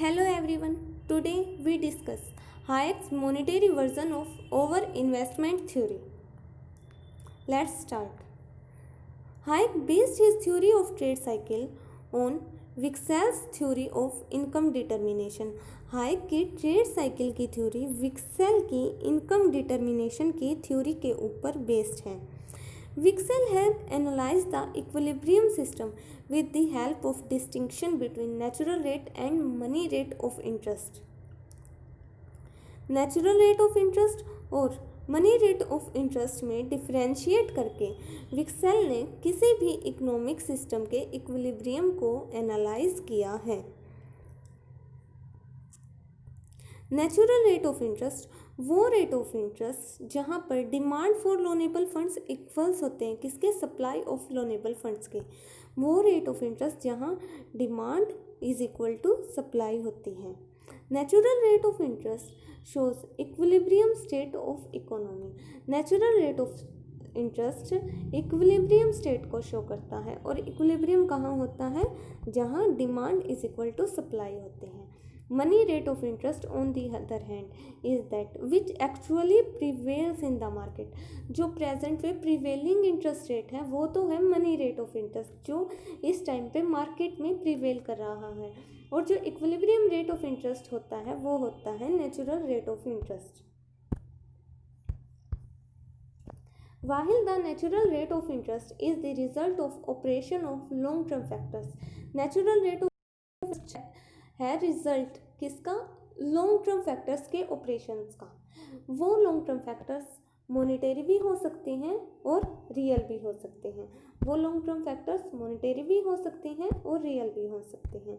Hello everyone. Today we discuss Hayek's monetary version of over investment theory. Let's start. Hayek based his theory of trade cycle on Wicksell's theory of income determination. Hayek की trade cycle की theory Wicksell की income determination की theory के ऊपर based है। Wicksell have analyzed the equilibrium system with the help of distinction between natural rate and money rate of interest. Natural rate of interest और money rate of interest में differentiate करके Wicksell ने किसी भी economic system के equilibrium को analyse किया है। नेचुरल रेट ऑफ इंटरेस्ट वो रेट ऑफ इंटरेस्ट जहाँ पर demand for loanable funds equals होते हैं किसके, सप्लाई ऑफ लोनेबल फंड्स के। वो रेट ऑफ इंटरेस्ट जहाँ demand is equal to supply होती है। Natural rate of interest shows equilibrium state of economy. Natural rate of interest equilibrium state को show करता है और इक्विलिब्रियम कहाँ होता है, जहाँ demand is equal to supply होते हैं। Money rate of interest on the other hand is that which actually prevails in the market। जो प्रेजेंट पे प्रिवेलिंग इंटरेस्ट रेट है वो तो है मनी रेट ऑफ इंटरेस्ट जो इस टाइम पे मार्केट में प्रिवेल कर रहा है, और जो इक्विलिब्रियम रेट ऑफ इंटरेस्ट होता है वो होता है natural rate of interest. While the natural rate of interest is the result of operation of long term factors, natural rate of interest है रिजल्ट किसका, लॉन्ग टर्म फैक्टर्स के operations का। वो लॉन्ग टर्म फैक्टर्स मॉनेटरी भी हो सकते हैं और रियल भी हो सकते हैं। वो लॉन्ग टर्म फैक्टर्स मॉनेटरी भी हो सकते हैं और रियल भी हो सकते हैं।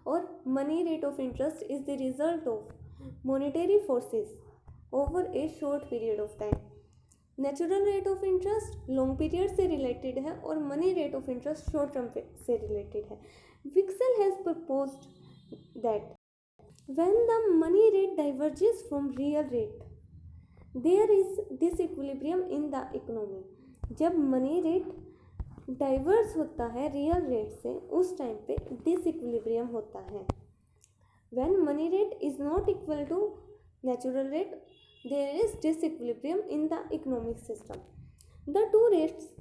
और money rate of interest is the result of monetary forces over a short period of time. Natural rate of interest long period से रिलेटेड है और money rate of interest short term से रिलेटेड है। Wicksell has proposed that when the money rate diverges from real rate there is disequilibrium in the economy। जब money rate diverse होता है real rate से उस time पे disequilibrium होता है। when money rate is not equal to natural rate there is disequilibrium in the economic system। the two rates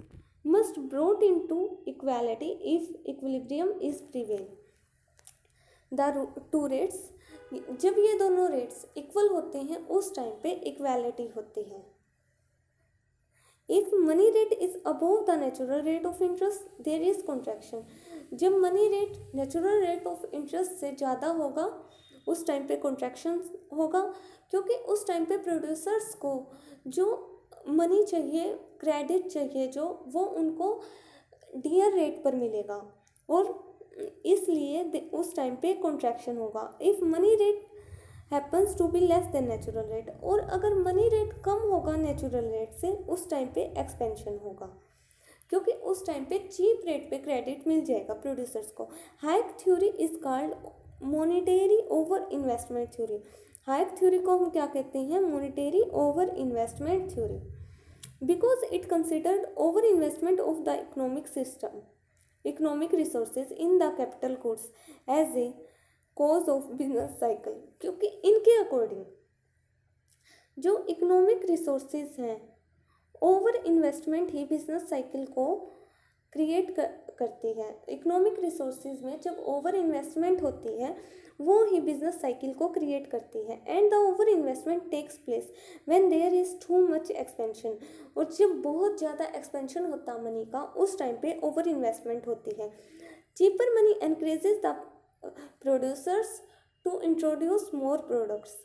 must brought into equality if equilibrium is prevail। The two rates जब ये दोनों rates equal होते हैं उस time पे equality होती है। If money rate is above the natural rate of interest there is contraction. जब money rate natural rate of interest से ज़्यादा होगा उस टाइम पे कॉन्ट्रैक्शन होगा, क्योंकि उस टाइम पे प्रोड्यूसर्स को जो मनी चाहिए, क्रेडिट चाहिए जो, वो उनको डियर रेट पर मिलेगा और इसलिए उस टाइम पे कॉन्ट्रैक्शन होगा। If money rate happens to be less than natural rate, और अगर मनी रेट कम होगा नेचुरल रेट से उस टाइम पे एक्सपेंशन होगा, क्योंकि उस टाइम पे चीप रेट पे क्रेडिट मिल जाएगा प्रोड्यूसर्स को। Hayek theory is called monetary over investment theory. Hayek theory को हम क्या कहते हैं, monetary over investment theory, because it considered over investment of the economic system economic resources in the capital goods as a cause of business cycle. क्योंकि इनके according जो economic resources हैं over investment ही बिजनेस साइकिल को create करती है। Economic resources में जब ओवर इन्वेस्टमेंट होती है वो ही बिजनेस साइकिल को क्रिएट करती है। And the over investment takes place when there is too much expansion. और जब बहुत ज़्यादा एक्सपेंशन होता मनी का उस टाइम पे ओवर इन्वेस्टमेंट होती है। Cheaper money encourages the producers to introduce more products.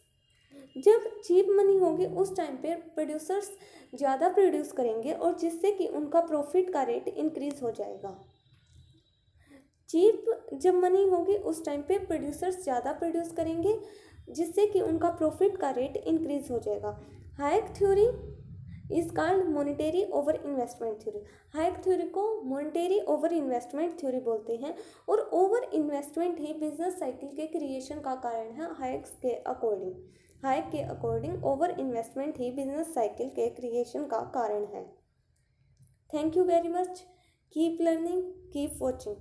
जब चीप मनी होगी उस टाइम पे प्रोड्यूसर्स ज़्यादा प्रोड्यूस करेंगे और जिससे कि उनका प्रॉफिट का रेट इंक्रीज हो जाएगा। चीप जब मनी होगी उस टाइम पे प्रोड्यूसर्स ज़्यादा प्रोड्यूस करेंगे जिससे कि उनका प्रॉफिट का रेट इंक्रीज हो जाएगा। Hike theory is called monetary over investment theory. Hayek theory को मॉनेटरी ओवर इन्वेस्टमेंट थ्योरी बोलते हैं और ओवर इन्वेस्टमेंट ही बिजनेस साइकिल के क्रिएशन का कारण है। हाइक के अकॉर्डिंग ओवर इन्वेस्टमेंट ही बिजनेस साइकिल के क्रिएशन का कारण है। Thank you very much. Keep learning, keep watching.